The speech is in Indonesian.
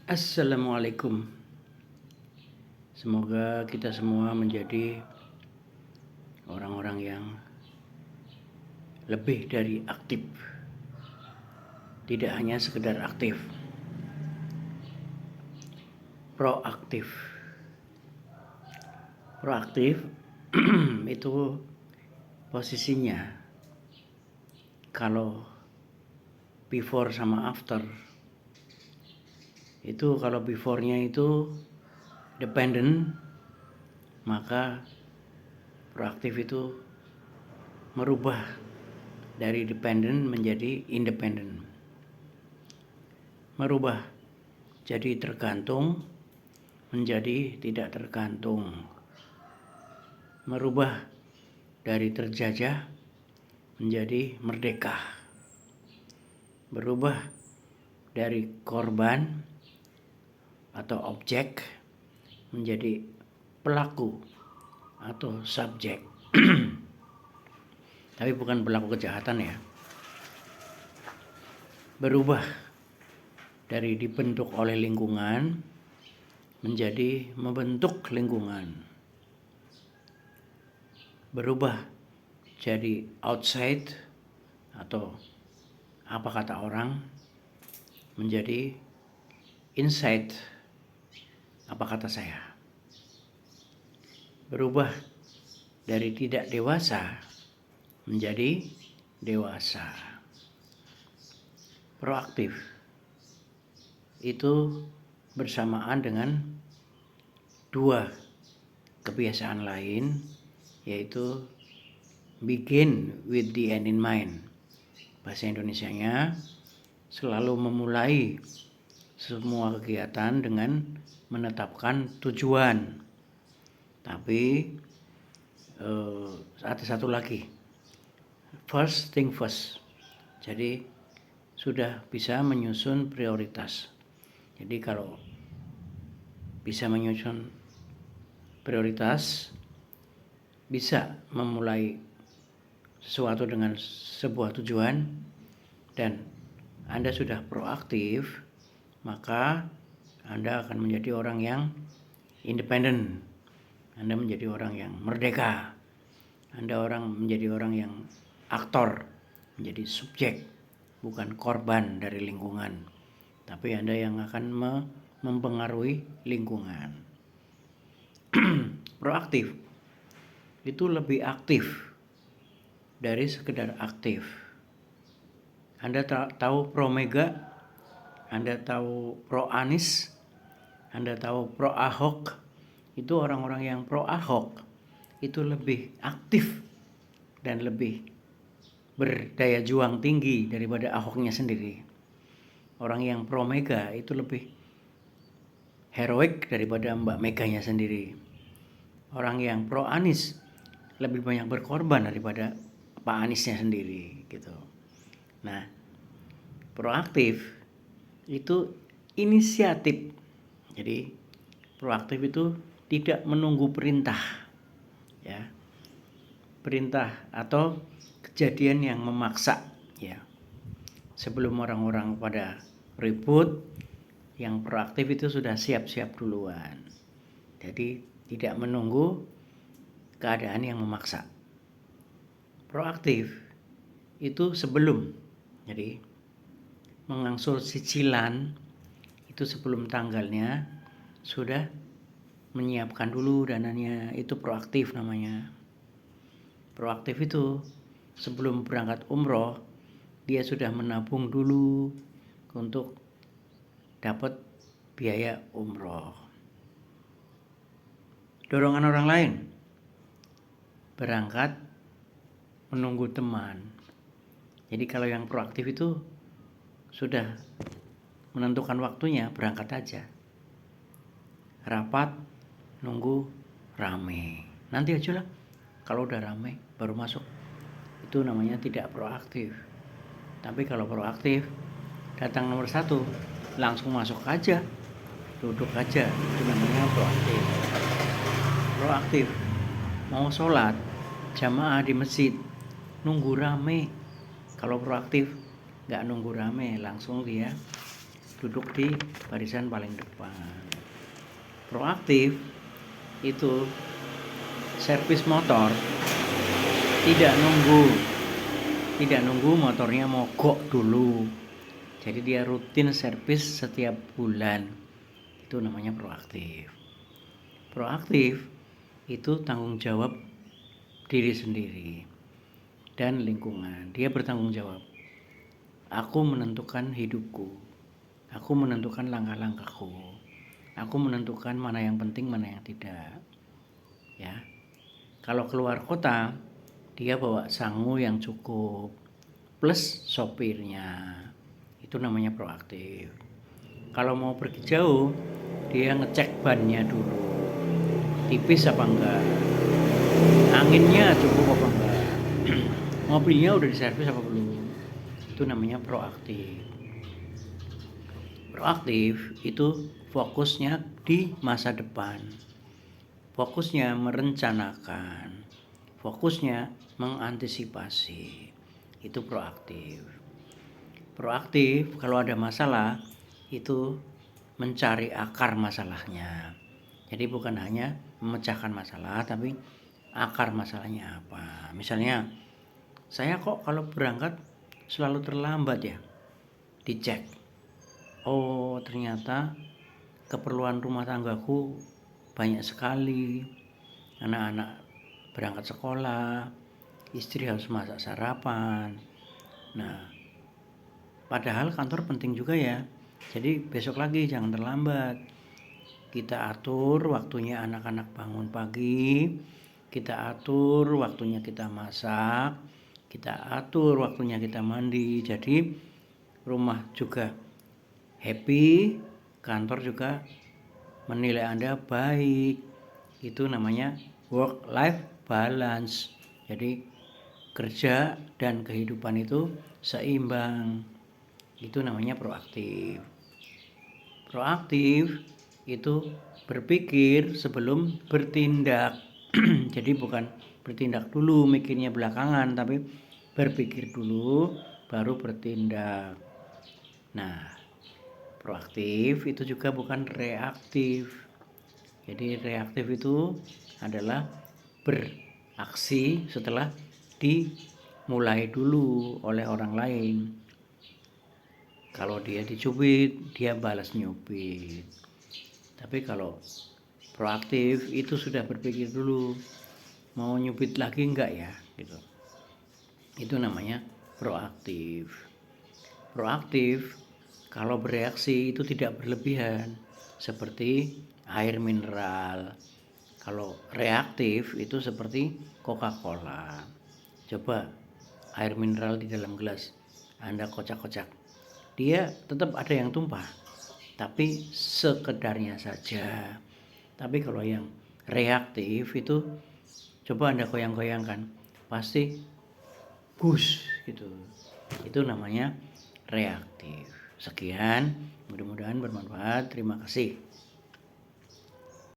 Assalamualaikum. Semoga kita semua menjadi orang-orang yang lebih dari aktif. Tidak hanya sekedar aktif. Proaktif. Proaktif itu posisinya kalau before sama after. Itu kalau before-nya itu dependent, maka proaktif itu merubah dari dependent menjadi independent. Merubah jadi tergantung menjadi tidak tergantung. Merubah dari terjajah menjadi merdeka. Berubah dari korban atau objek menjadi pelaku atau subjek. Tapi bukan pelaku kejahatan ya. Berubah dari dibentuk oleh lingkungan menjadi membentuk lingkungan. Berubah jadi outside atau apa kata orang menjadi inside apa kata saya. Berubah dari tidak dewasa menjadi dewasa. Proaktif itu bersamaan dengan dua kebiasaan lain, yaitu begin with the end in mind. Bahasa Indonesianya selalu memulai semua kegiatan dengan menetapkan tujuan. Tapi ada satu lagi, first thing first. Jadi sudah bisa menyusun prioritas. Jadi kalau bisa menyusun prioritas, bisa memulai sesuatu dengan sebuah tujuan, dan Anda sudah proaktif, maka Anda akan menjadi orang yang independen. Anda menjadi orang yang merdeka. Anda menjadi orang yang aktor, menjadi subjek, bukan korban dari lingkungan. Tapi Anda yang akan mempengaruhi lingkungan. Proaktif itu lebih aktif dari sekedar aktif. Anda tahu Pro Mega, Anda tahu Pro Anies, Anda tahu Pro Ahok. Itu orang-orang yang Pro Ahok itu lebih aktif dan lebih berdaya juang tinggi daripada Ahoknya sendiri. Orang yang Pro Mega itu lebih heroik daripada Mbak Meganya sendiri. Orang yang Pro Anies lebih banyak berkorban daripada Pak Aniesnya sendiri gitu. Nah, proaktif itu inisiatif. Jadi proaktif itu tidak menunggu perintah, ya, perintah atau kejadian yang memaksa, ya. Sebelum orang-orang pada ribut, yang proaktif itu sudah siap-siap duluan. Jadi tidak menunggu keadaan yang memaksa. Proaktif itu sebelum, jadi mengangsur cicilan itu sebelum tanggalnya sudah menyiapkan dulu dananya, itu proaktif namanya. Proaktif itu sebelum berangkat umroh dia sudah menabung dulu untuk dapat biaya umroh. Dorongan orang lain, berangkat menunggu teman. Jadi kalau yang proaktif itu sudah menentukan waktunya, berangkat aja. Rapat, nunggu rame. Nanti aja lah, kalau udah rame baru masuk. Itu namanya tidak proaktif. Tapi kalau proaktif, datang nomor 1, langsung masuk aja, duduk aja. Itu namanya proaktif. Proaktif, mau sholat jamaah di masjid, nunggu rame. Kalau proaktif nggak nunggu rame, langsung dia duduk di barisan paling depan. Proaktif itu servis motor tidak nunggu motornya mogok dulu. Jadi dia rutin servis setiap bulan. Itu namanya proaktif. Proaktif itu tanggung jawab diri sendiri dan lingkungan. Dia bertanggung jawab. Aku menentukan hidupku. Aku menentukan langkah-langkahku. Aku menentukan mana yang penting, mana yang tidak. Ya. Kalau keluar kota, dia bawa sangu yang cukup plus sopirnya. Itu namanya proaktif. Kalau mau pergi jauh, dia ngecek bannya dulu. Tipis apa enggak? Anginnya cukup apa enggak? Mobilnya udah diservis apa belum? Itu namanya proaktif. Proaktif itu fokusnya di masa depan. Fokusnya merencanakan. Fokusnya mengantisipasi. Itu proaktif. Proaktif kalau ada masalah itu mencari akar masalahnya. Jadi bukan hanya memecahkan masalah, tapi akar masalahnya apa. Misalnya, saya kok kalau berangkat selalu terlambat ya? Dicek. Oh, ternyata keperluan rumah tanggaku banyak sekali. Anak-anak berangkat sekolah, istri harus masak sarapan. Nah, padahal kantor penting juga ya. Jadi besok lagi jangan terlambat. Kita atur waktunya anak-anak bangun pagi, kita atur waktunya kita masak, kita atur waktunya kita mandi. Jadi rumah juga happy, kantor juga menilai Anda baik. Itu namanya work life balance. Jadi kerja dan kehidupan itu seimbang. Itu namanya proaktif. Proaktif itu berpikir sebelum bertindak. Jadi bukan bertindak dulu mikirnya belakangan, tapi berpikir dulu baru bertindak. Nah, proaktif itu juga bukan reaktif. Jadi reaktif itu adalah beraksi setelah dimulai dulu oleh orang lain. Kalau dia dicubit, dia balas nyubit. Tapi kalau proaktif itu sudah berpikir dulu, mau nyubit lagi enggak ya, gitu. Itu namanya proaktif. Proaktif kalau bereaksi itu tidak berlebihan, seperti air mineral. Kalau reaktif itu seperti Coca-Cola. Coba air mineral di dalam gelas Anda kocak-kocak, dia tetap ada yang tumpah, tapi sekedarnya saja. Tapi kalau yang reaktif itu coba Anda goyang-goyangkan, pasti bus gitu. Itu namanya reaktif. Sekian, mudah-mudahan bermanfaat. Terima kasih.